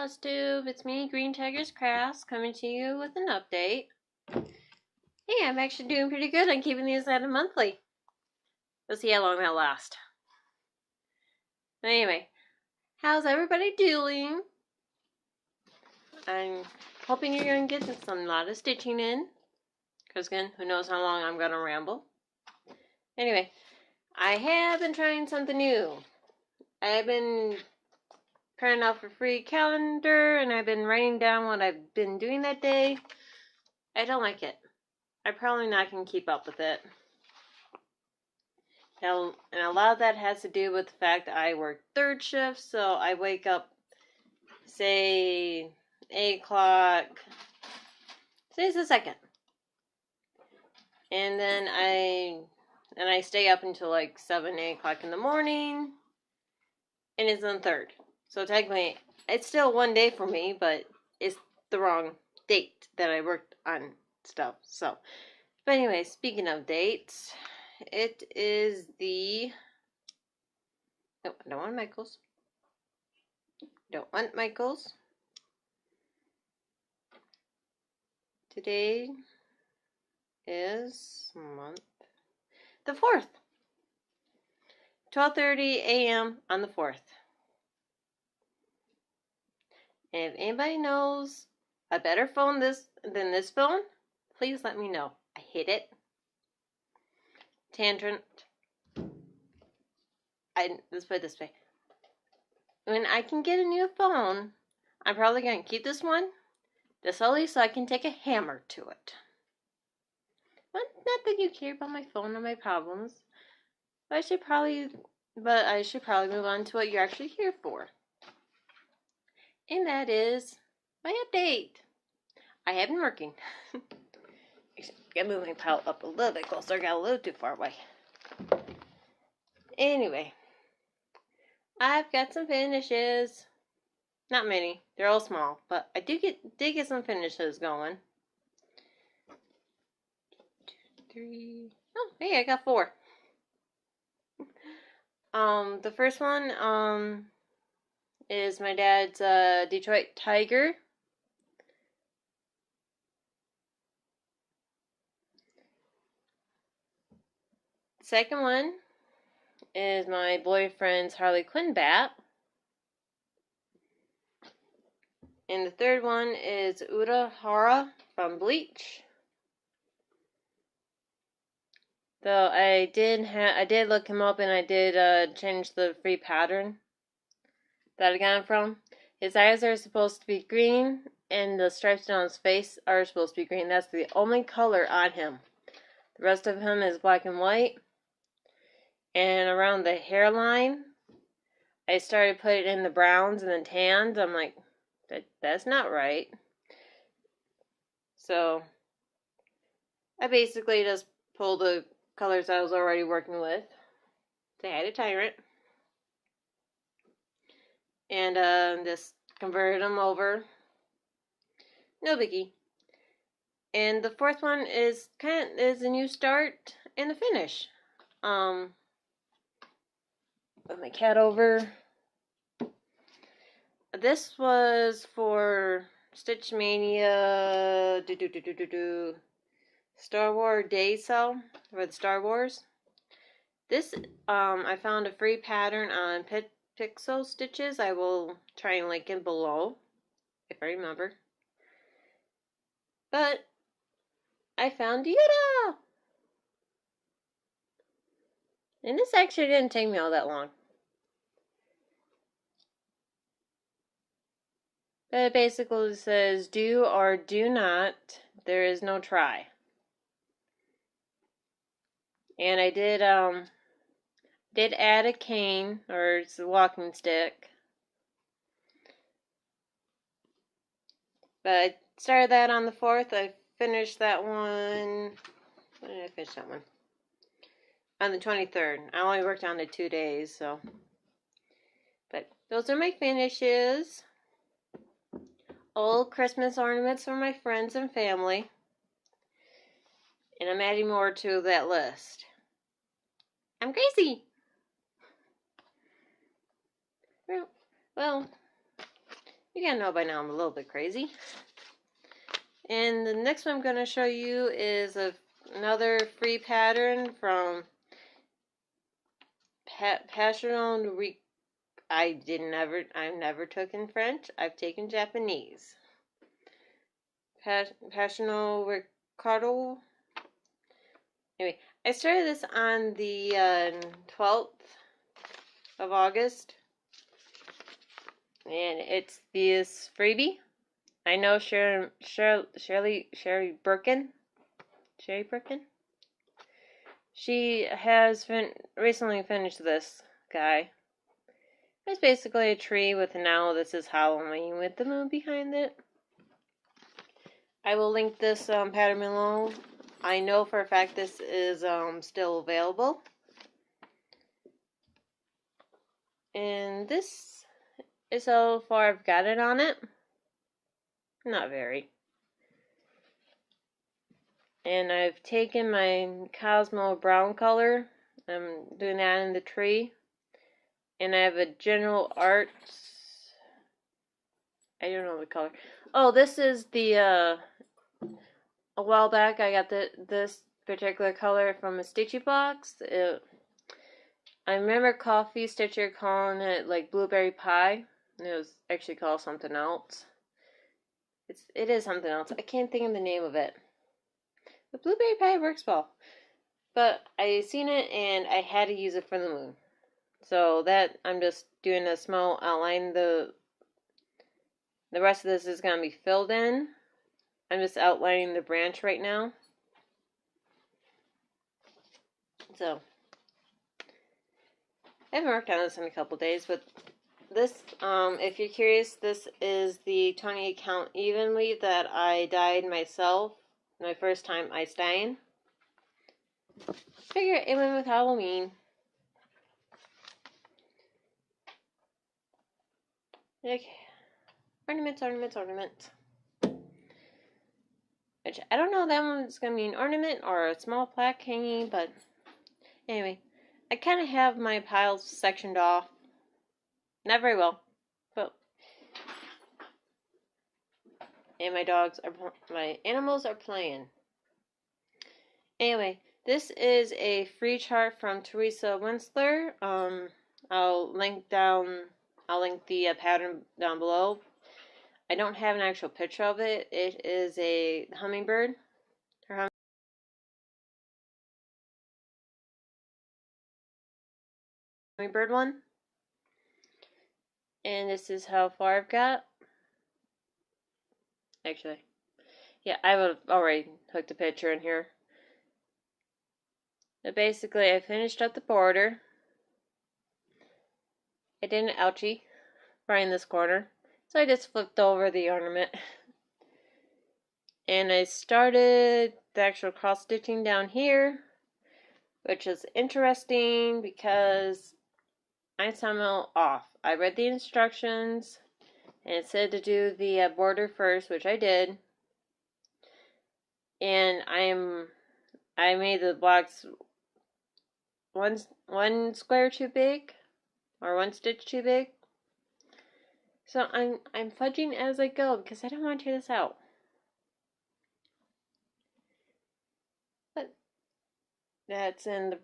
Flosstube, it's me, Green Tiger's Crafts, coming to you with an update. Hey, I'm actually doing pretty good on keeping these at a monthly. We'll see how long that'll last. But anyway, how's everybody doing? I'm hoping you're going to get a lot of stitching in, because again, who knows how long I'm going to ramble. Anyway, I have been trying something new. I've been printing off a free calendar, and I've been writing down what I've been doing that day. I don't like it. I'm probably not going to keep up with it. Now, and a lot of that has to do with the fact that I work third shift, so I wake up, say, 8 o'clock, say it's the second. And then I stay up until like 7, 8 o'clock in the morning, and it's on third. So technically, it's still one day for me, but it's the wrong date that I worked on stuff. So, but anyway, speaking of dates, it is the, no, I don't want Michael's. Don't want Michael's. Today is the 4th. 12:30 a.m. on the 4th. And if anybody knows a better phone than this phone, please let me know. I hate it. Tangent. Let's put it this way. When I can get a new phone, I'm probably going to keep this one, just solely so I can take a hammer to it. Well, not that you care about my phone or my problems, but I should probably move on to what you're actually here for. And that is my update. I have been working. Gotta move my pile up a little bit closer. I got a little too far away. Anyway, I've got some finishes. Not many. They're all small, but I did get some finishes going. 2, 3. Oh, hey, I got 4. The first one is my dad's Detroit Tiger. Second one is my boyfriend's Harley Quinn bat. And the third one is Urahara from Bleach. So I did look him up, and I did change the free pattern that I got him from. His eyes are supposed to be green, and the stripes down his face are supposed to be green. That's the only color on him. The rest of him is black and white. And around the hairline, I started putting in the browns and the tans. I'm like, that's not right. So I basically just pulled the colors I was already working with. So I had a tyrant. And just converted them over. No biggie. And the fourth one is a new start and a finish. Put my cat over. This was for Stitch Mania Star Wars Day Sale for the Star Wars. This I found a free pattern on Pixel Stitches. I will try and link it below if I remember. But I found Yoda! And this actually didn't take me all that long. But it basically says, do or do not, there is no try. And I did add a cane, or it's a walking stick. But I started that on the 4th. I finished that one. When did I finish that one? On the 23rd. I only worked on it 2 days, so. But those are my finishes. Old Christmas ornaments for my friends and family. And I'm adding more to that list. I'm crazy! Well, You gotta know by now I'm a little bit crazy. And the next one I'm going to show you is another free pattern from Passional. I've never taken French. I've taken Japanese. Passional Ricardo. Anyway, I started this on the 12th of August. And it's this freebie. I know Sherry Birkin. Sherry Birkin? She has recently finished this guy. It's basically a tree with an owl that says Halloween with the moon behind it. I will link this pattern below. I know for a fact this is still available. And this is how far I've got it on it. Not very. And I've taken my Cosmo brown color. I'm doing that in the tree. And I have a General Arts. I don't know the color. Oh, this is the, a while back I got this particular color from a Stitchy box. I remember Coffee Stitcher calling it like blueberry pie. It was actually called something else. It is something else. I can't think of the name of it. But blueberry pie works well. But I seen it and I had to use it for the moon. So that I'm just doing a small outline. The rest of this is going to be filled in. I'm just outlining the branch right now. So I haven't worked on this in a couple days, but this, if you're curious, this is the Tony Count Evenly that I dyed myself. My first time ice dyeing. Figure it went with Halloween. Okay. Ornaments. Which, I don't know if that one's going to be an ornament or a small plaque hanging, but anyway. I kind of have my piles sectioned off. Not very well, but... And my animals are playing. Anyway, this is a free chart from Teresa Winsler. I'll link the pattern down below. I don't have an actual picture of it. It is a hummingbird. Her hummingbird one. And this is how far I've got. Actually, yeah, I would have already hooked a picture in here. But basically, I finished up the border. I did an ouchie right in this corner. So I just flipped over the ornament. And I started the actual cross stitching down here, which is interesting because I'm somehow off. I read the instructions and it said to do the border first, which I did. And I made the blocks one square too big, or one stitch too big. So I'm fudging as I go because I don't want to tear this out. But that's in the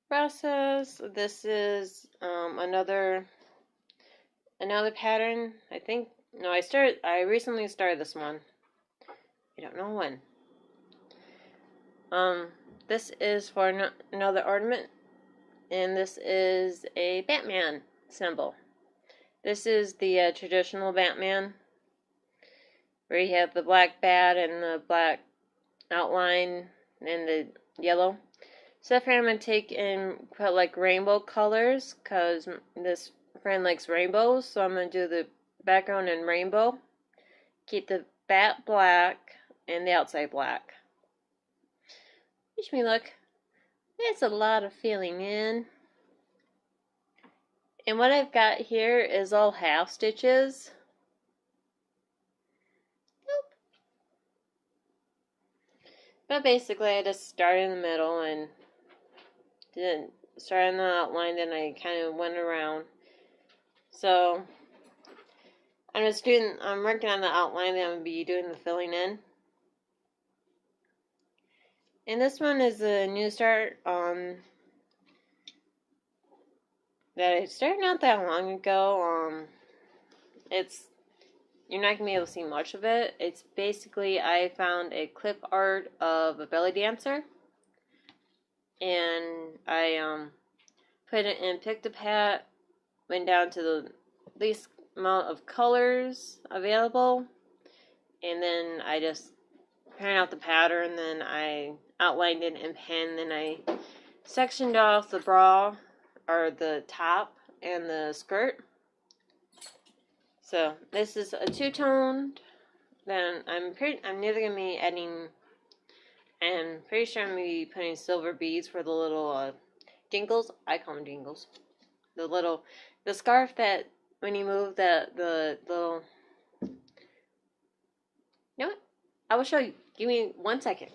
process. This is another pattern. I think I recently started this one. I don't know when. This is for another ornament, and this is a Batman symbol. This is the traditional Batman, where you have the black bat and the black outline and the yellow. So that I'm going to take and put like rainbow colors, because this friend likes rainbows, so I'm going to do the background in rainbow. Keep the bat black and the outside black. Wish me luck. It's a lot of filling in. And what I've got here is all half stitches. Nope. But basically I just started in the middle and didn't start on the outline, then I kind of went around. So I'm working on the outline that I'm going to be doing the filling in. And this one is a new start that I started not that long ago. You're not going to be able to see much of it. It's basically, I found a clip art of a belly dancer. And I put it in, picked a pat, went down to the least amount of colors available. And then I just printed out the pattern, then I outlined it in pen, then I sectioned off the bra, or the top, and the skirt. So this is a two-toned. Then I'm neither gonna be adding, and pretty sure I'm gonna be putting silver beads for the little dingles. I call them dingles. The scarf that when you move the little. You know what? I will show you. Give me 1 second.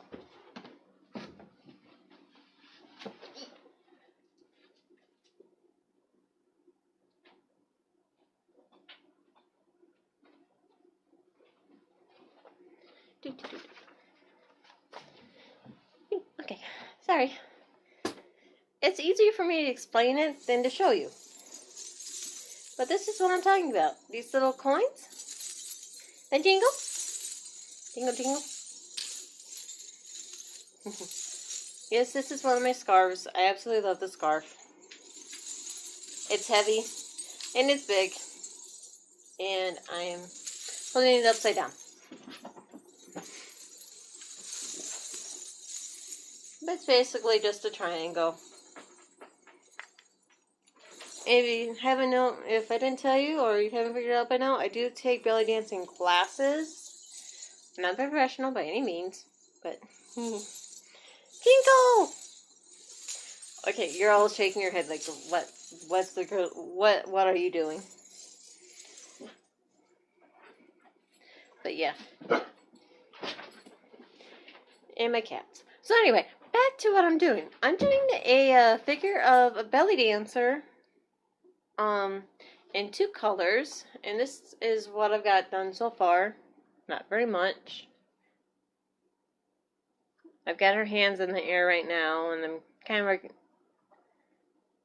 Okay, sorry. It's easier for me to explain it than to show you. But this is what I'm talking about. These little coins. They jingle. Jingle, jingle. Yes, this is one of my scarves. I absolutely love the scarf. It's heavy. And it's big. And I'm holding it upside down. But it's basically just a triangle. If I didn't tell you, or you haven't figured it out by now, I do take belly dancing classes. I'm not professional by any means, but Jingle! Okay, you're all shaking your head like, what's the girl, what are you doing? But yeah. And my cats. So anyway, back to what I'm doing. I'm doing a figure of a belly dancer in 2 colors, and this is what I've got done so far. Not very much. I've got her hands in the air right now, and I'm kind of working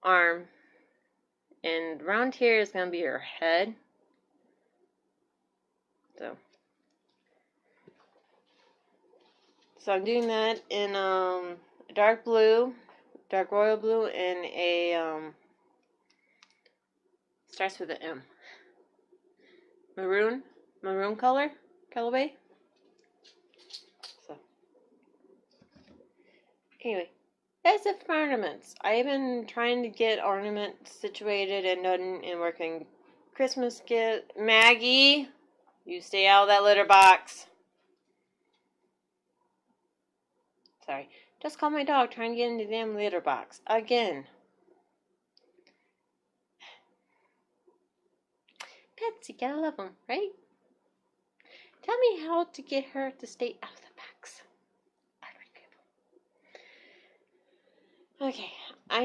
arm, and around here is going to be her head. So I'm doing that in dark blue, dark royal blue, and a starts with an M. Maroon colorway. So anyway, that's it for ornaments. I've been trying to get ornaments situated and done and working Christmas gift. Maggie, you stay out of that litter box. Sorry, just called my dog trying to get in the damn litter box again. Pets, you gotta love them, right? Tell me how to get her to stay out of the box. Okay, I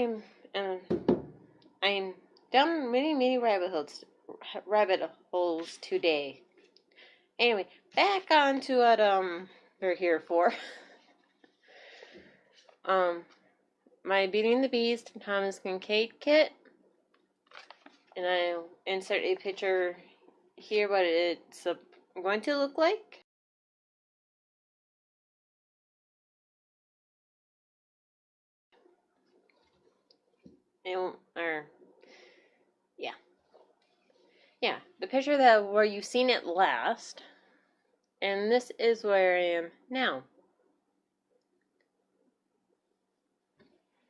am down many rabbit holes today. Anyway, back on to what we're here for. My Beating the Beast Thomas Kincaid kit, and I'll insert a picture here what it's going to look like. Yeah, the picture where you've seen it last, and this is where I am now.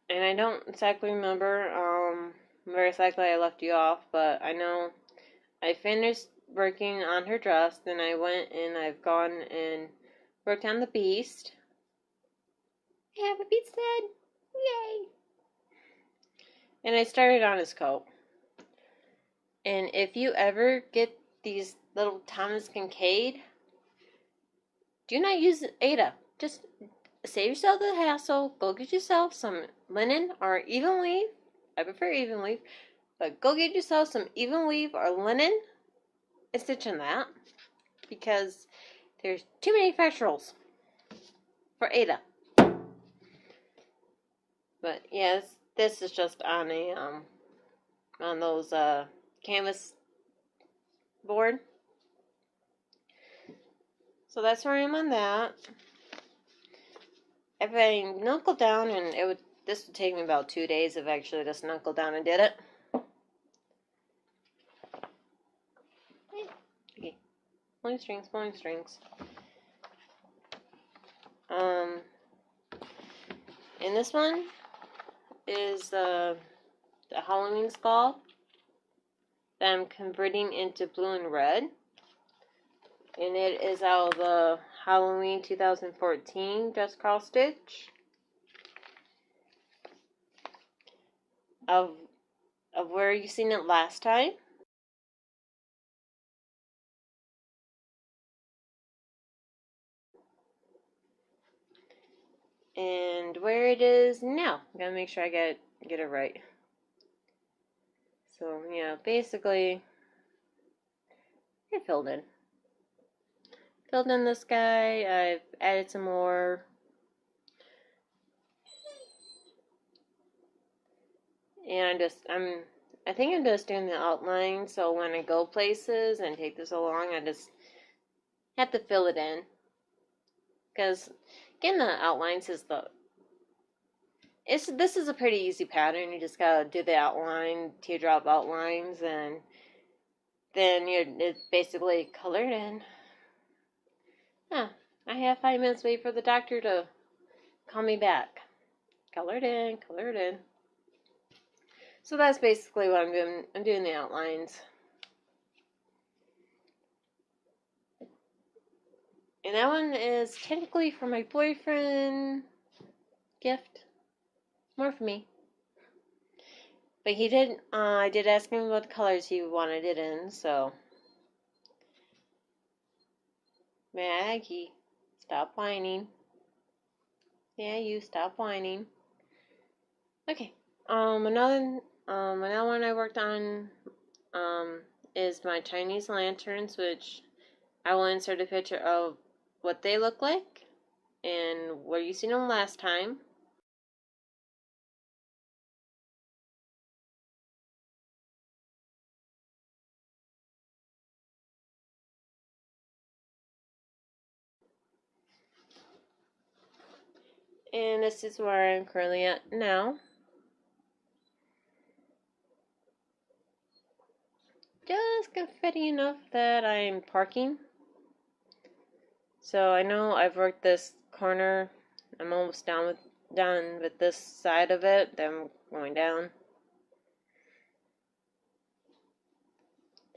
And I don't exactly remember where exactly I left you off, but I know I finished working on her dress, then I went and I've gone and worked on the beast. I have a beast head! Yay! And I started on his coat. And if you ever get these little Thomas Kincaid, do not use Ada. Just save yourself the hassle. Go get yourself some linen or even weave. I prefer even weave. But go get yourself some even weave or linen. stitching that because there's too many fetch rolls for Ada. But yes, this is just on a on those canvas board. So that's where I am on that. If I knuckle down, and this would take me about 2 days if I actually just knuckled down and did it. Okay, pulling strings, pulling strings. And this one is the Halloween skull that I'm converting into blue and red. And it is out of the Halloween 2014 Dress Cross Stitch. Of where you seen it last time. And where it is now. I gotta make sure I get it right. So yeah, basically I filled in. Filled in this guy. I've added some more. And I think I'm just doing the outline, so when I go places and take this along, I just have to fill it in. Because again, the outlines is this is a pretty easy pattern. You just gotta do the outline, teardrop outlines, and then it's basically colored in. Huh, I have 5 minutes wait for the doctor to call me back. Colored in, colored in. So that's basically what I'm doing. I'm doing the outlines. And that one is technically for my boyfriend. Gift. More for me. But he did, I did ask him what colors he wanted it in, so. Maggie, stop whining. Yeah, you stop whining. Okay. Another one I worked on, is my Chinese lanterns, which I will insert a picture of what they look like and where you seen them last time. And this is where I'm currently at now. Just confetti enough that I'm parking. So I know I've worked this corner. I'm almost done with this side of it. Then I'm going down.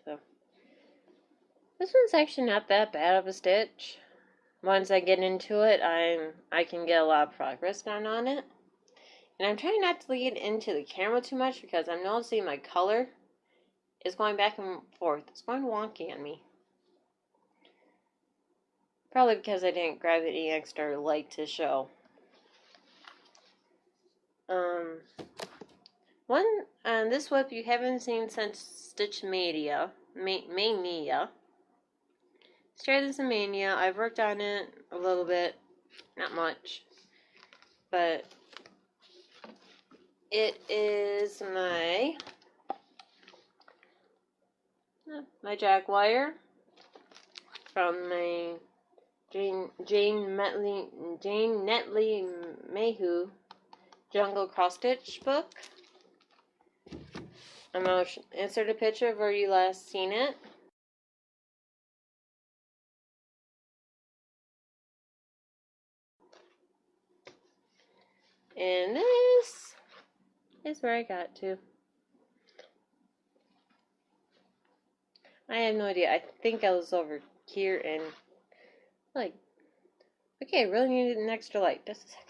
So this one's actually not that bad of a stitch. Once I get into it, I can get a lot of progress done on it. And I'm trying not to lead into the camera too much because I'm noticing my color is going back and forth. It's going wonky on me. Probably because I didn't grab any extra light to show. This whip you haven't seen since Stitch Mania. Straight as a Mania. I've worked on it a little bit, not much, but it is my Jaguar from my Jane Netley Mayhew Jungle Cross Stitch book. I'm going to insert a picture of where you last seen it. And this is where I got to. I have no idea. I think I was over here and like, okay, I really needed an extra light. Just a second.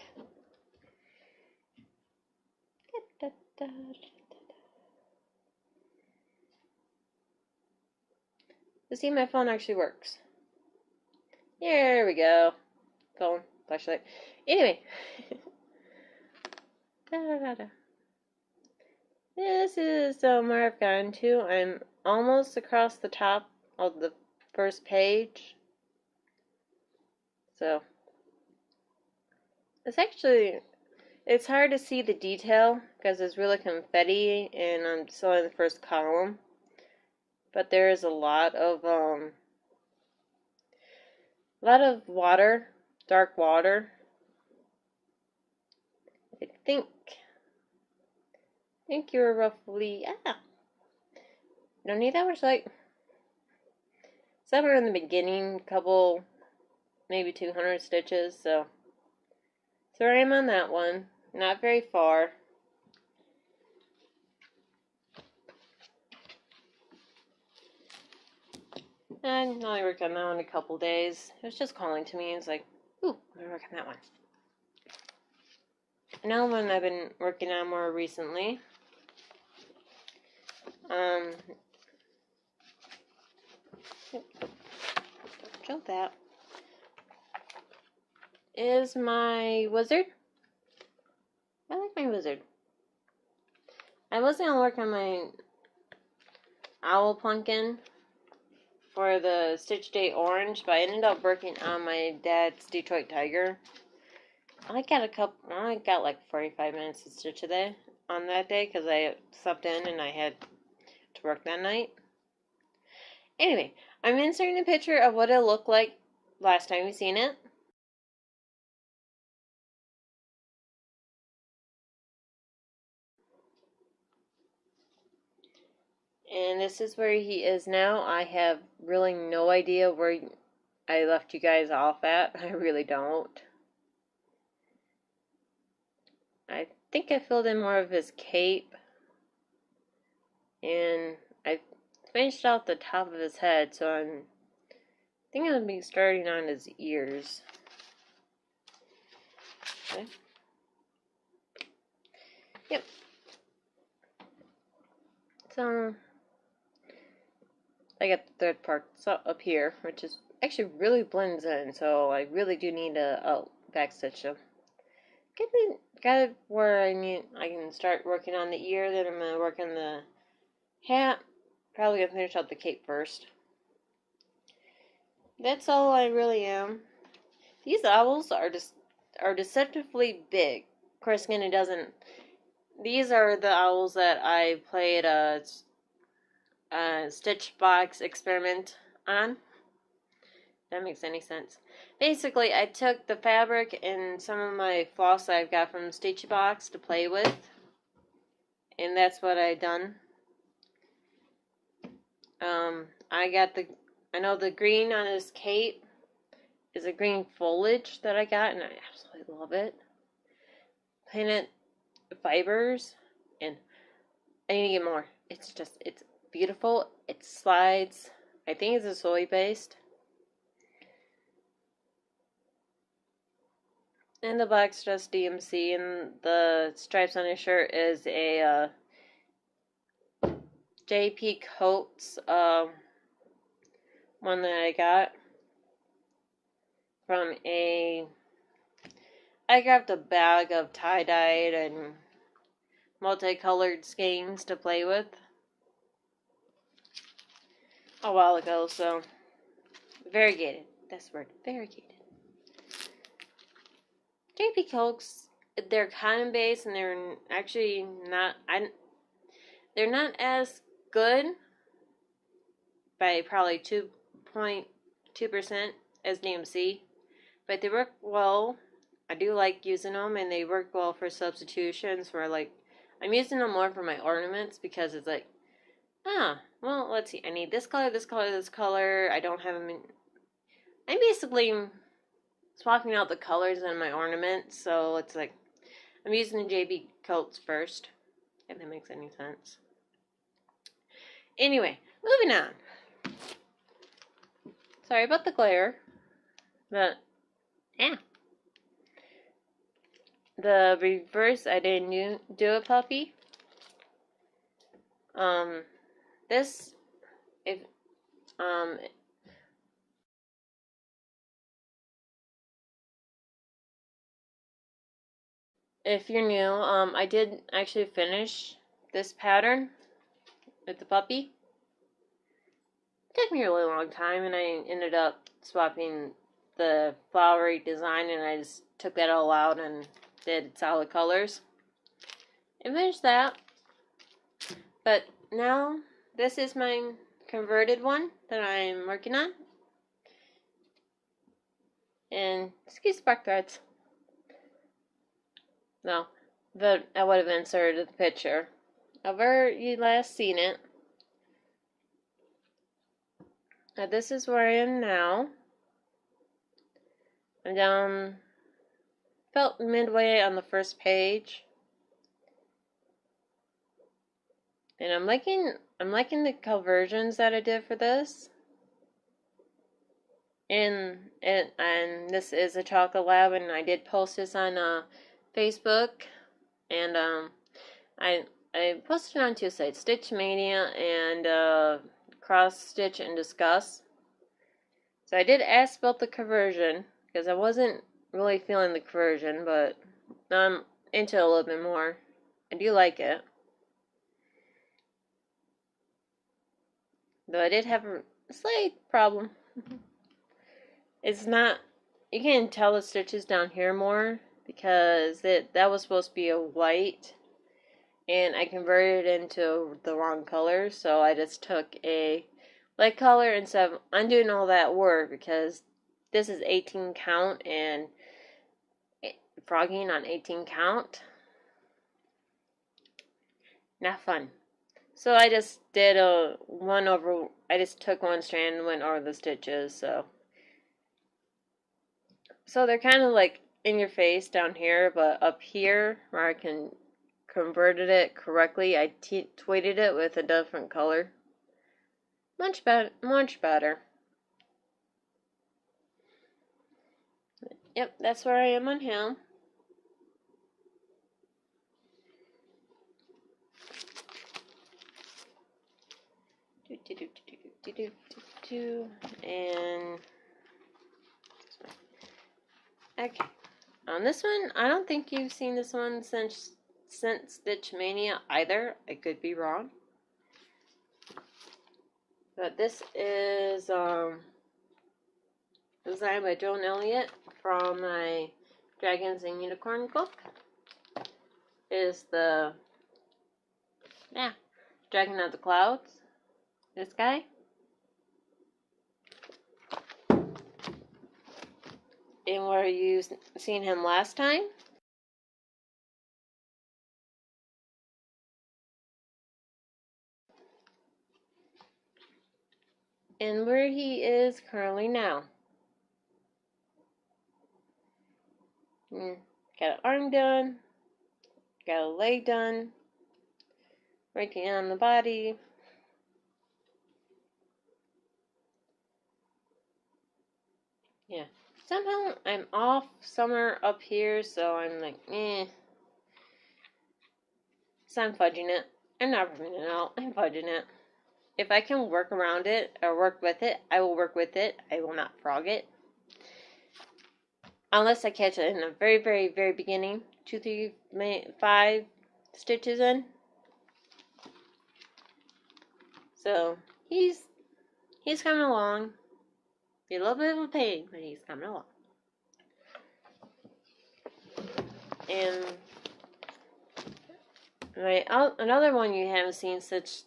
To see, my phone actually works. There we go. Phone, flashlight. Anyway. This is where I've gotten to. I'm almost across the top of the first page. So it's hard to see the detail because it's really confetti and I'm still in the first column. But there is a lot of water, dark water. I think you're roughly don't need that much light. Somewhere in the beginning, couple, maybe 200 stitches. So I am on that one. Not very far. And I only worked on that one a couple days. It was just calling to me. It's like, ooh, I'm gonna work on that one. Another one I've been working on more recently. Jump that. Is my wizard. I like my wizard. I was gonna work on my owl pumpkin for the Stitch Day Orange, but I ended up working on my dad's Detroit Tiger. I got like 45 minutes to stitch today on that day because I slept in and I had to work that night. Anyway, I'm inserting a picture of what it looked like last time we seen it. And this is where he is now. I have really no idea where I left you guys off at. I really don't. I think I filled in more of his cape. And I finished out the top of his head, so I think I'm going to be starting on his ears. Okay. Yep. So I got the third part up here, which is actually really blends in, so I really do need to backstitch them. Got it where I can start working on the ear, then I'm gonna work on the hat. Probably gonna finish out the cape first. That's all I really am. These owls are deceptively big. Of course, again, it doesn't. These are the owls that I played a stitch box experiment on. If that makes any sense. Basically, I took the fabric and some of my floss I've got from the Stitchy box to play with, and that's what I done. I know the green on his cape is a green foliage that I got, and I absolutely love it. Planet fibers, and I need to get more. It's beautiful. It slides. I think it's a soy based. And the black's just DMC, and the stripes on his shirt is a JP Coates one that I got from I grabbed a bag of tie-dyed and multicolored skeins to play with a while ago, so variegated. That's the word, variegated. JP Coates, they're cotton based and they're actually they're not as good by probably 2.2% as DMC, but they work well. I do like using them, and they work well for substitutions where, like, I'm using them more for my ornaments because it's like, well, let's see, I need this color, this color, this color. I don't have them in. I'm basically swapping out the colors in my ornaments, so it's like, I'm using the JP Coates first, if that makes any sense. Anyway, moving on. Sorry about the glare, but yeah. The reverse, I didn't do a puppy. This, if you're new, I did actually finish this pattern with the puppy. took me a really long time, and I ended up swapping the flowery design, and I just took that all out and did solid colors. And finished that. But now, this is my converted one that I'm working on. And excuse spark threads. No, but I would have inserted the picture of where you last seen it. Now this is where I am now. I'm down about midway on the first page. And I'm liking the conversions that I did for this. And this is a chocolate lab, and I did post this on Facebook, and I posted it on two sites, Stitch Mania and Cross Stitch and Discuss. So I did ask about the conversion because I wasn't really feeling the conversion, but now I'm into it a little bit more. I do like it, though I did have a slight problem. It's not, you can tell the stitches down here more because that was supposed to be a white, and I converted it into the wrong color, so I just took a light color instead of undoing all that work, because this is 18 count and frogging on 18 count, not fun. So I just did I just took one strand and went over the stitches, so they're kind of like in your face down here, but up here where I can converted it correctly, I tweeted it with a different color. Much better, much better. Yep, that's where I am on him. And okay, on this one, I don't think you've seen this one since Stitch Mania either. I could be wrong, but this is designed by Joan Elliott from my Dragons and Unicorn book. Is the Dragon of the Clouds. This guy. And where you seen him last time? And where he is currently now. Got an arm done. Got a leg done. Working on the body. Yeah. Somehow I'm off somewhere up here, so I'm like, So I'm fudging it. I'm not ripping it out. I'm fudging it. If I can work around it or work with it, I will work with it. I will not frog it. Unless I catch it in the very, very, very beginning. 2, 3, 5 stitches in. So he's coming along. Be a little bit of a pain, but he's coming along. And another one you haven't seen since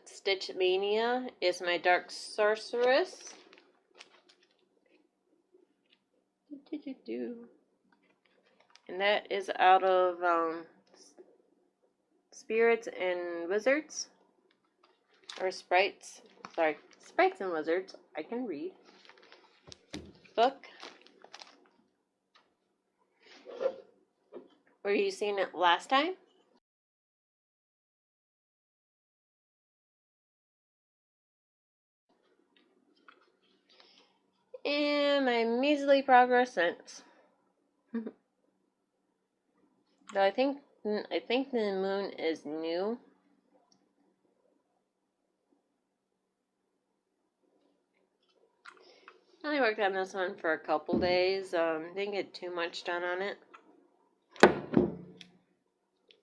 Stitch Mania is my Dark Sorceress. And that is out of Spirits and Wizards. Or Sprites. Sorry, Sprites and Wizards. I can read. Book. Were you seeing it last time? And my measly progress since. So I think the moon is new. I only worked on this one for a couple days. Didn't get too much done on it.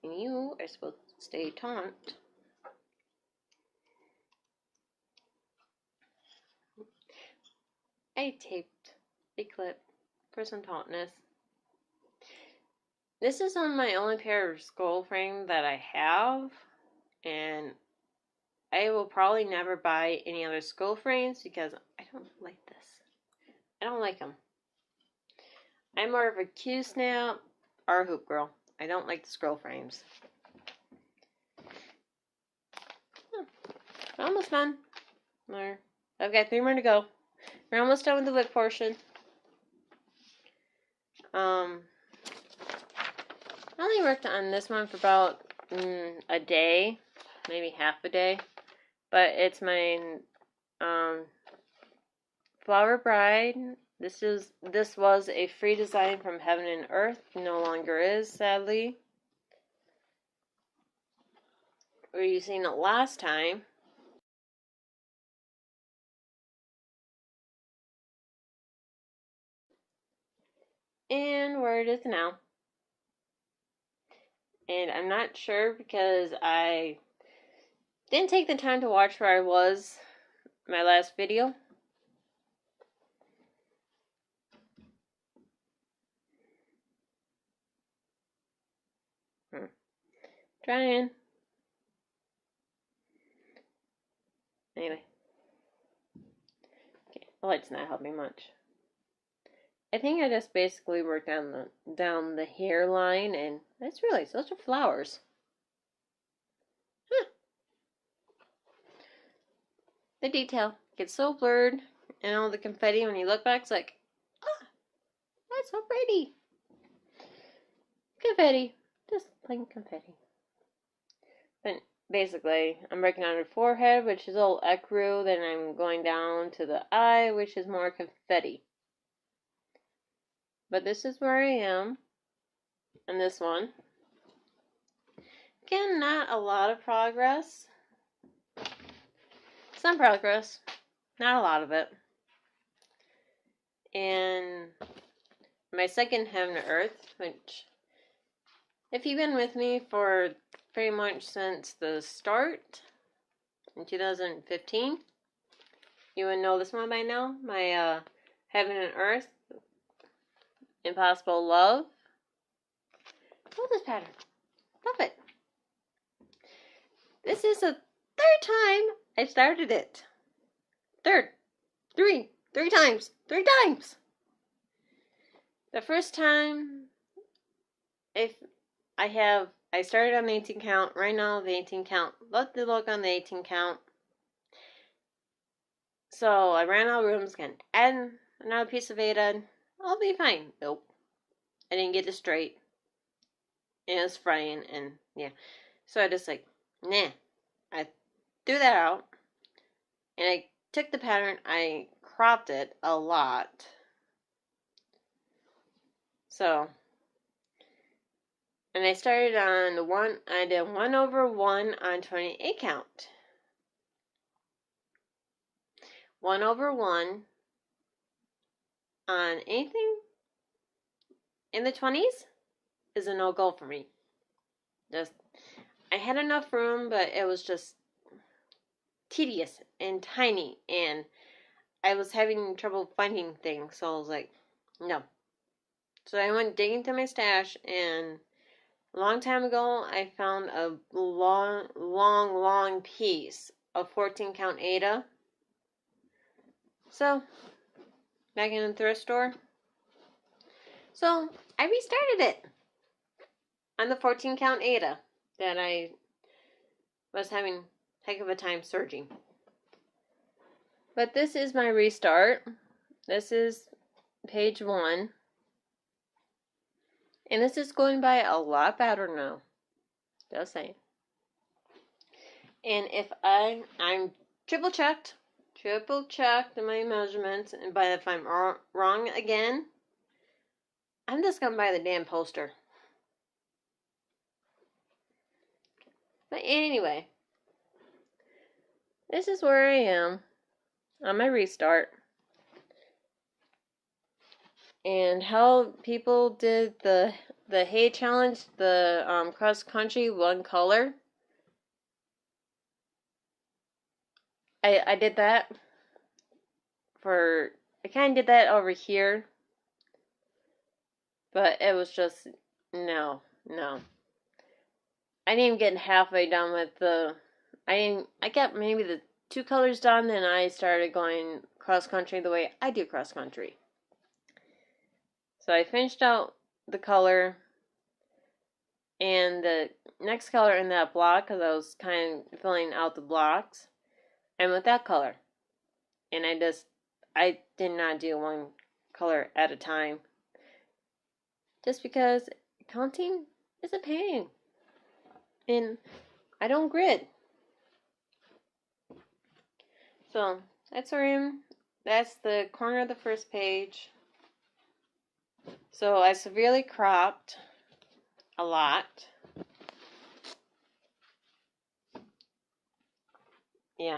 And you are supposed to stay taunt. I taped a clip for some tautness. This is on my only pair of skull frame that I have, and I will probably never buy any other skull frames because I don't like this. I don't like them. I'm more of a Q-snap or hoop girl. I don't like the scroll frames. We're almost done. I've got 3 more to go. We're almost done with the whip portion. I only worked on this one for about a day, maybe half a day. But it's my Flower Bride. This was a free design from Heaven and Earth. No longer is, sadly. We were using it last time. And where it is now. And I'm not sure because I didn't take the time to watch where I was my last video. Trying. Anyway. Okay, the light's not helping much. I think I just basically worked down the hairline, and that's really, those are flowers. Huh. The detail gets so blurred, and all the confetti, when you look back, it's like, ah, that's so pretty. Confetti. Just plain confetti. But basically, I'm working on her forehead, which is all ecru, then I'm going down to the eye, which is more confetti. But this is where I am on this one. Again, not a lot of progress. Some progress, not a lot of it. And my second Heaven to Earth, which, if you've been with me for pretty much since the start in 2015, you would know this one by now. My Heaven and Earth, Impossible Love. Love this pattern. Love it. This is the 3rd time I started it. Three times. The first time, I started on the 18 count. Right now, the 18 count. Let the look on the 18 count. So I ran out of rooms again. Add another piece of 8 in. I'll be fine. Nope. I didn't get it straight. And it was fraying, and yeah. So I just like, nah. I threw that out. And I took the pattern, I cropped it a lot. So, and I started on the one, I did 1/1 on 28 count. 1/1 on anything in the 20s is a no-go for me. I had enough room, but it was just tedious and tiny, and I was having trouble finding things, so I was like, no. So I went digging through my stash, and a long time ago, I found a long piece of 14 count Ada. So, back in the thrift store. So, I restarted it on the 14 count Ada that I was having a heck of a time searching. But this is my restart. This is page 1. And this is going by a lot better now. Just saying. And if I'm triple checked my measurements, but if I'm wrong again, I'm just gonna buy the damn poster. But anyway, this is where I am on my restart. And how people did the hay challenge, the cross country one color. I did that for I kind of did that over here, but it was just, no. I didn't even get halfway done with I got maybe the 2 colors done, and I started going cross country the way I do cross country. So I finished out the color and the next color in that block, because I was kind of filling out the blocks, and with that color. And I did not do one color at a time, just because counting is a pain, and I don't grid. So that's that's the corner of the first page. So I severely cropped a lot. Yeah.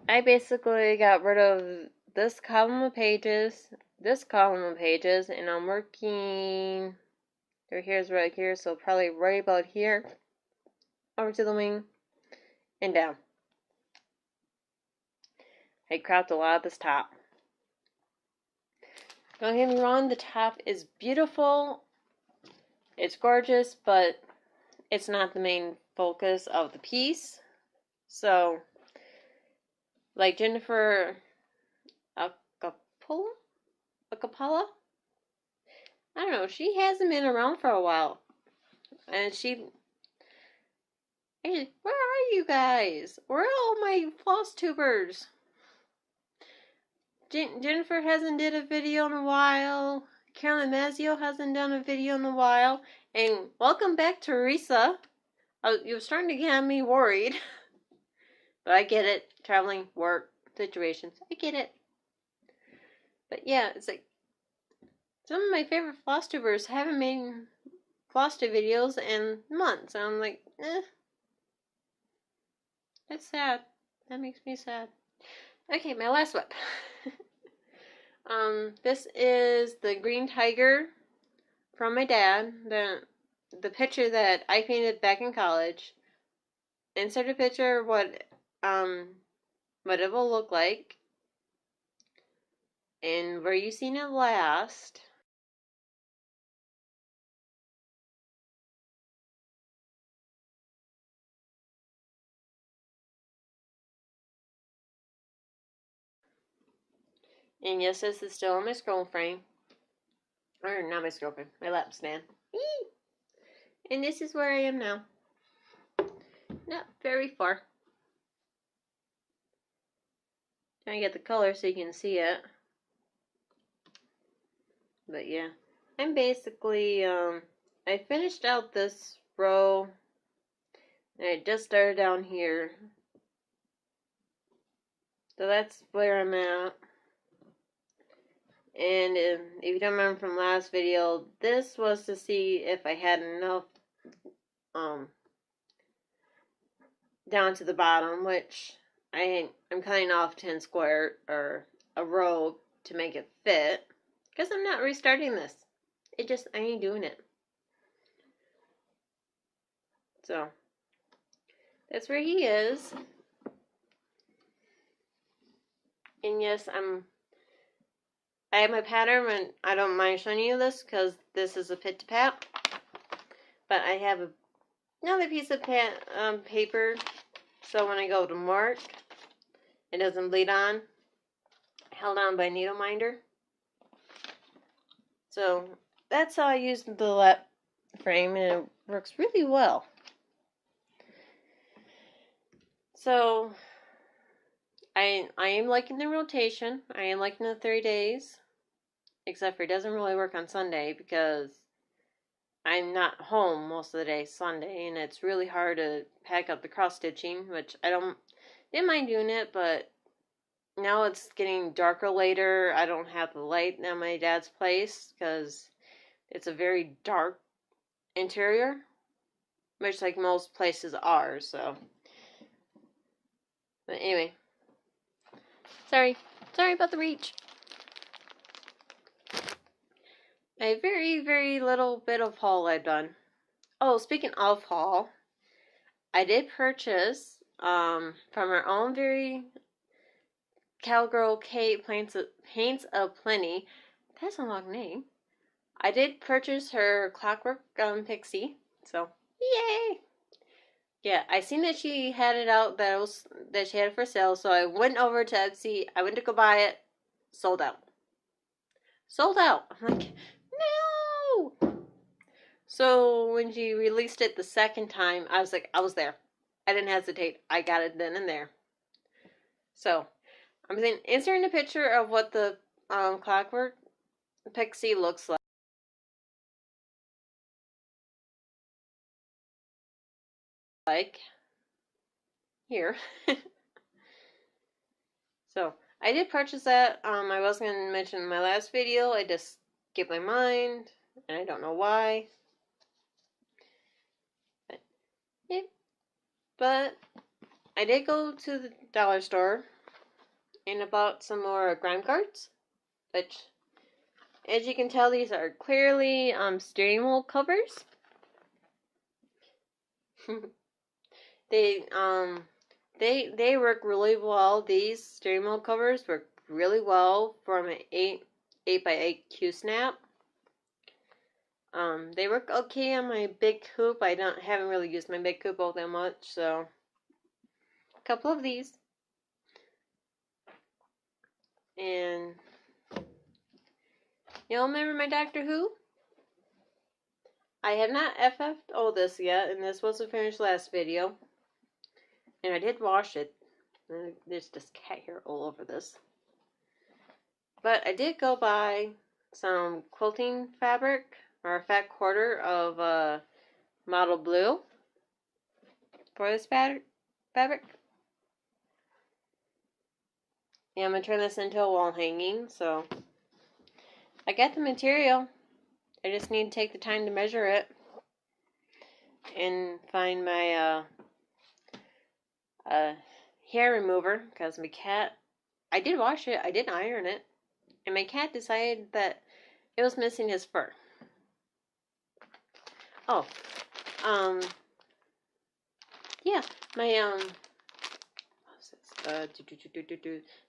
I basically got rid of this column of pages, and I'm working through here's right here, so probably right about here, over to the wing, and down. I cropped a lot of this top. Don't get me wrong, the top is beautiful, it's gorgeous, but it's not the main focus of the piece. So, like Jennifer Acapella? I don't know, she hasn't been around for a while. And where are you guys? Where are all my Flosstubers? Jennifer hasn't did a video in a while. Carolyn Mazzio hasn't done a video in a while. And welcome back, Teresa. You were starting to get me worried. But I get it. Traveling, work, situations. I get it. But yeah, it's like some of my favorite Flosstubers haven't made Flosstube videos in months. And I'm like, that's sad. That makes me sad. Okay, my last whip. This is the green tiger from my dad. The picture that I painted back in college. Insert a picture of what it will look like, and where you seen it last. And yes, this is still on my scroll frame. Or not my scroll frame, my lap stand. And this is where I am now. Not very far. Trying to get the color so you can see it. But yeah. I'm basically, I finished out this row. And I just started down here. So that's where I'm at. And if you don't remember from last video, this was to see if I had enough down to the bottom, which I'm cutting off 10 square or a row to make it fit, because I'm not restarting this. I ain't doing it. So that's where he is. And yes, I have my pattern, and I don't mind showing you this because this is a pit to pat. But I have another piece of paper, so when I go to mark, it doesn't bleed on. Held on by needle minder. So that's how I use the lap frame, and it works really well. So I am liking the rotation. I am liking the 30 days. Except for it doesn't really work on Sunday because I'm not home most of the day Sunday, and it's really hard to pack up the cross stitching, which didn't mind doing it, but now it's getting darker later. I don't have the light at my dad's place because it's a very dark interior, which like most places are, so. But anyway. Sorry about the reach. A very, very little bit of haul I've done. Oh, speaking of haul, I did purchase from our own very Cowgirl Kate Paints a Plenty. That's a long name. I did purchase her Clockwork Pixie, so yay! Yeah, I seen that she had it out, that she had it for sale, so I went over to Etsy. I went to go buy it, sold out. Sold out. I'm like, no! So when she released it the second time, I was like, I was there. I didn't hesitate. I got it then and there. So I'm inserting a picture of what the Clockwork Pixie looks like here. So I did purchase that. I was going to mention in my last video. I just skipped my mind, and I don't know why. But, yeah. But I did go to the dollar store and I bought some more grime cards, which, as you can tell, these are clearly steering wheel covers. They work really well. These steering wheel covers work really well from an 8x8 Q-snap. They work okay on my big coupe. Haven't really used my big coupe all that much, so a couple of these. And y'all remember my Doctor Who? I have not FF'd this yet, and this was the finished last video. And I did wash it. There's just cat hair all over this. But I did go buy some quilting fabric, or a fat quarter of model blue for this fabric. Yeah, I'm going to turn this into a wall hanging, so I got the material. I just need to take the time to measure it and find my hair remover, because my cat, I did wash it, I didn't iron it, and my cat decided that it was missing his fur. Oh, yeah, my,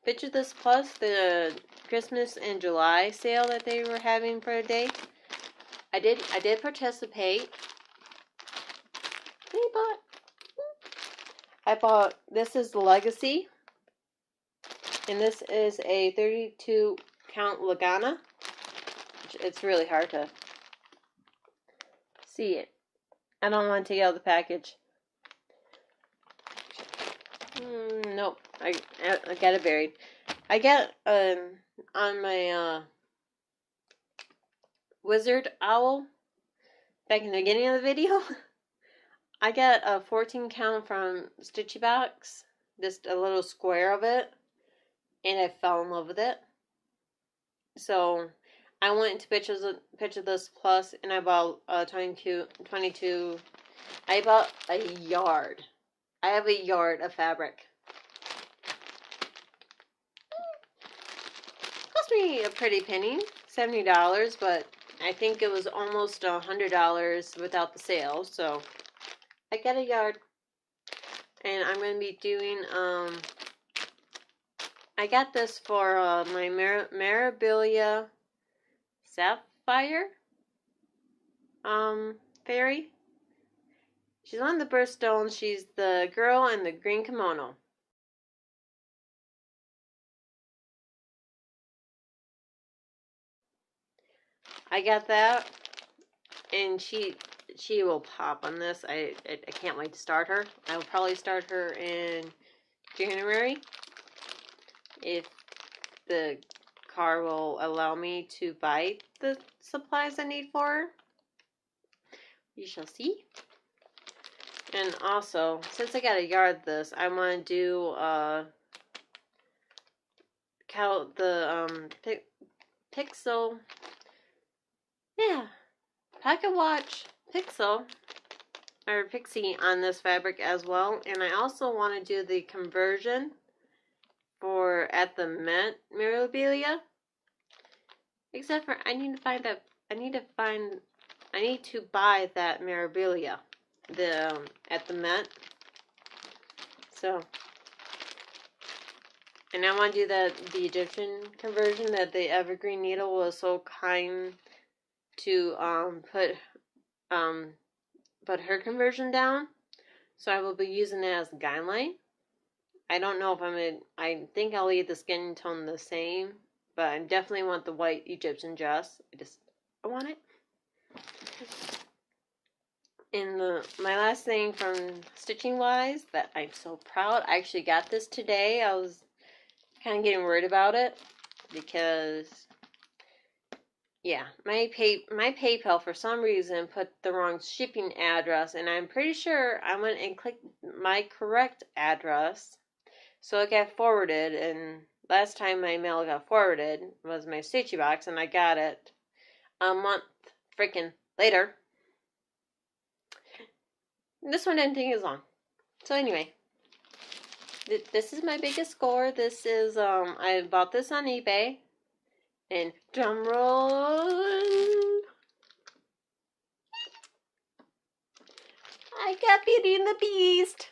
Picture This Plus, the Christmas in July sale that they were having for a day. I did participate. I bought, this is Legacy, and this is a 32 count Lagana. It's really hard to see it. I don't want to take out the package. Nope, I got it buried. I got on my Wizard Owl back in the beginning of the video. I got a 14 count from Stitchy Box, just a little square of it, and I fell in love with it. So I went to Picture This Plus, and I bought 22. I bought a yard. I have a yard of fabric. Cost me a pretty penny, $70, but I think it was almost $100 without the sale. So I got a yard, and I'm going to be doing, I got this for my Mirabilia Sapphire fairy. She's on the birthstone. She's the girl in the green kimono. I got that, and she will pop on this. I can't wait to start her. I will probably start her in January if the car will allow me to buy the supplies I need for her. We shall see. And also, since I got a yard this, I want to do Pixel, yeah, pocket watch Pixel or Pixie on this fabric as well. And I also want to do the conversion for at the Met Mirabilia. Except for I need to buy that Mirabilia at the Met. So And I want to do the Egyptian conversion that the evergreen needle was so kind to put her conversion down. So I will be using it as a guideline. I don't know if I think I'll leave the skin tone the same, but I definitely want the white Egyptian dress. I want it. And my last thing from stitching wise that I'm so proud, I actually got this today. I was kind of getting worried about it because, yeah, my PayPal for some reason put the wrong shipping address, and I'm pretty sure I went and clicked my correct address. So it got forwarded, and last time my mail got forwarded was my Stitchy box, and I got it a month freaking later. This one didn't take as long. So anyway, this is my biggest score. This is, I bought this on eBay, and drum roll, I got Beauty and the Beast.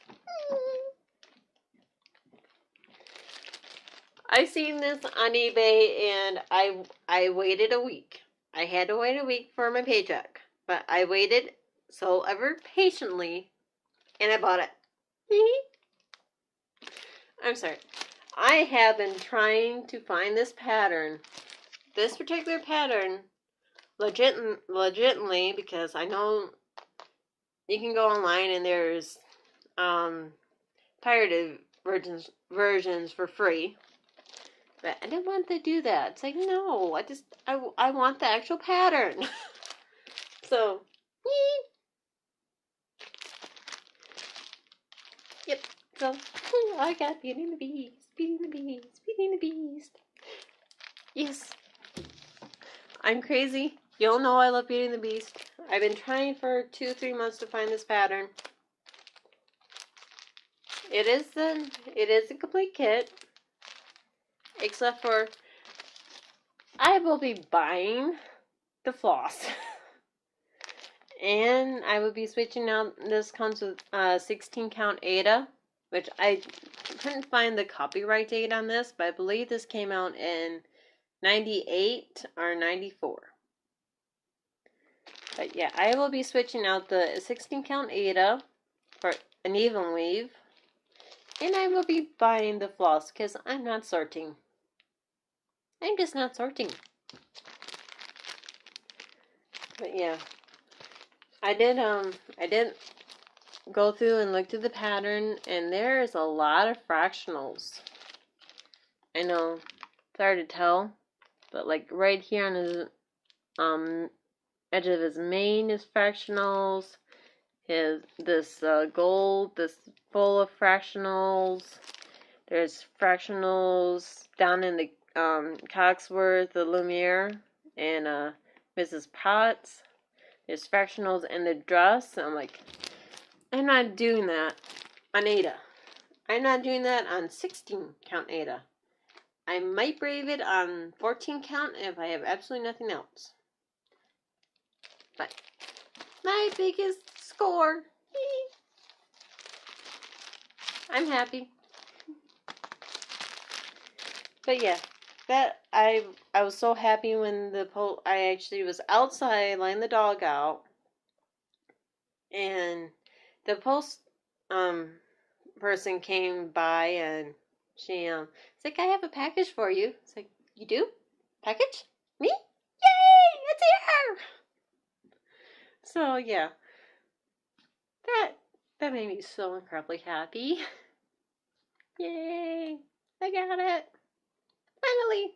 I seen this on eBay, and I waited a week. I had to wait a week for my paycheck, but I waited so ever patiently, and I bought it. I'm sorry. I have been trying to find this pattern, this particular pattern, legitimately, because I know you can go online and there's pirated versions for free. But I didn't want to do that. It's like, no, I want the actual pattern. So, yep. So, I got Beauty and the Beast, Beauty and the Beast, Beauty and the Beast. Yes. I'm crazy. You'll know I love Beauty and the Beast. I've been trying for 2-3 months to find this pattern. It is a complete kit. Except for, I will be buying the floss. And I will be switching out, this comes with 16 count Ada, which I couldn't find the copyright date on this, but I believe this came out in 98 or 94. But yeah, I will be switching out the 16 count Ada for an even weave. And I will be buying the floss because I'm not sorting. I'm just not sorting. But yeah, I did go through and look through the pattern, and there is a lot of fractionals. I know it's hard to tell, but like right here on his edge of his mane is fractionals. This gold, this full of fractionals. There's fractionals down in the Cogsworth, the Lumiere, and Mrs. Potts. There's fractionals in the dress. I'm like, I'm not doing that on Ada. I'm not doing that on 16 count Ada. I might brave it on 14 count if I have absolutely nothing else. But my biggest score. I'm happy. But yeah, that I was so happy when I actually was outside letting the dog out, and the post person came by, and she it's like, I have a package for you. It's like, you do? Package? Me? Yay! It's here! So yeah, that made me so incredibly happy. Yay! I got it. Finally.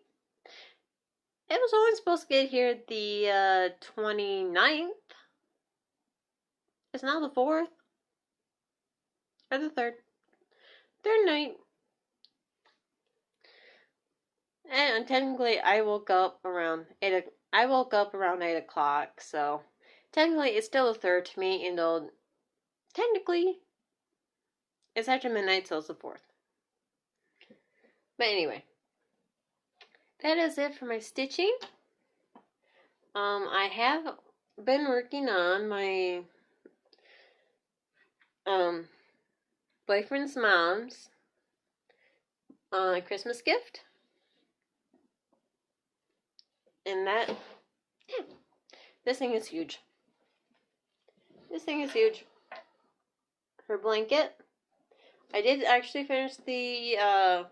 It was only supposed to get here the 29th. It's now the 4th. Or the 3rd. 3rd night. And technically I woke up around 8 o'clock, so technically it's still the 3rd to me, even though technically it's after midnight, so it's the 4th. But anyway, that is it for my stitching. I have been working on my boyfriend's mom's Christmas gift. And that, yeah, this thing is huge. This thing is huge. Her blanket. I did actually finish the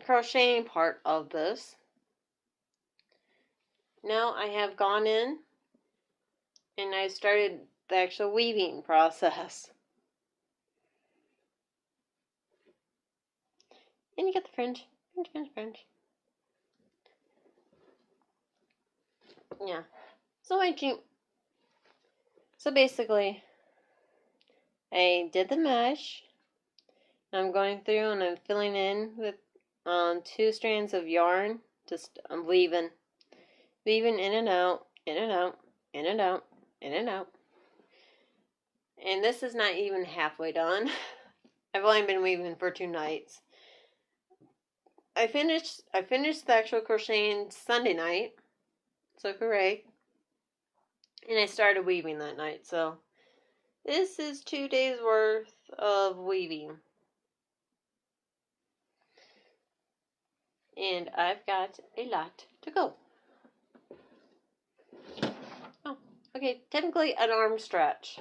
crocheting part of this. Now I have gone in and I started the actual weaving process. And you get the fringe. Fringe. Yeah. So basically, I did the mesh. I'm going through and I'm filling in with 2 strands of yarn. Just I'm weaving in and out, in and out, in and out, in and out. And this is not even halfway done. I've only been weaving for 2 nights. I finished the actual crocheting Sunday night. So hooray. And I started weaving that night. So this is 2 days worth of weaving. And I've got a lot to go. Oh, okay, technically an arm stretch.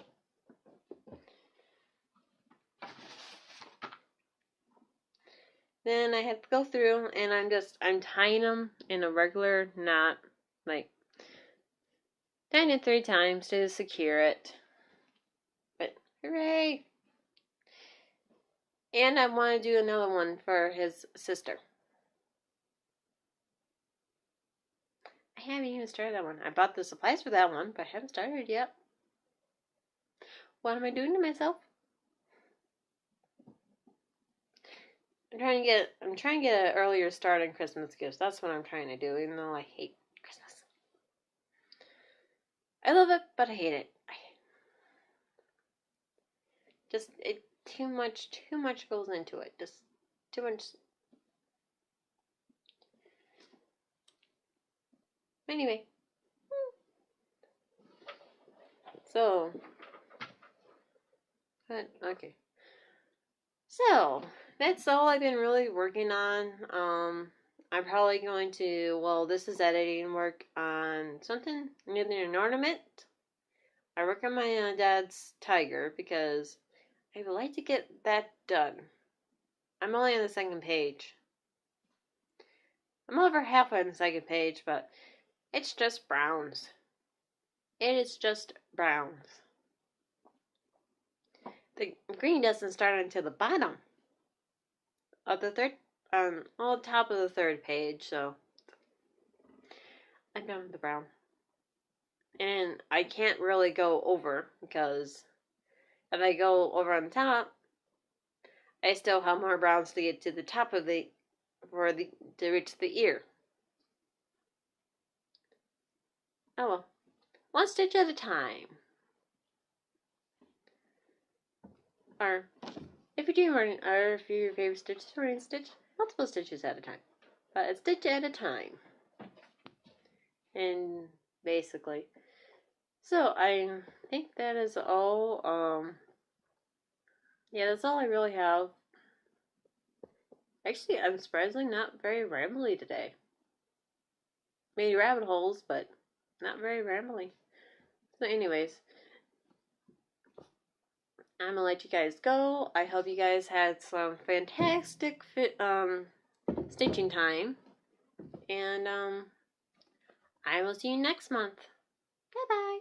Then I have to go through and I'm tying them in a regular knot, like tying it 3 times to secure it. But hooray! And I want to do another one for his sister. I haven't even started that one. I bought the supplies for that one, but I haven't started yet. What am I doing to myself? I'm trying to get an earlier start on Christmas gifts. That's what I'm trying to do, even though I hate Christmas. I love it, but I hate it. Too much goes into it. Just too much. Anyway. So, but okay. So, that's all I've been really working on. I'm probably going to, well, this is editing work on something, either an ornament. I work on my dad's tiger because I would like to get that done. I'm only on the 2nd page. I'm over halfway on the 2nd page, but it's just browns. It is just browns. The green doesn't start until the bottom of the top of the 3rd page, so I'm done with the brown. And I can't really go over because if I go over on the top, I still have more browns to get to the top of to reach the ear. Oh well, 1 stitch at a time. Or if your favorite stitch is running stitch, multiple stitches at a time. But a stitch at a time. And basically. So I think that is all. Yeah, that's all I really have. Actually, I'm surprisingly not very rambly today. Maybe rabbit holes, but not very rambly. So anyways, I'm gonna let you guys go. I hope you guys had some fantastic stitching time. And I will see you next month. Bye bye.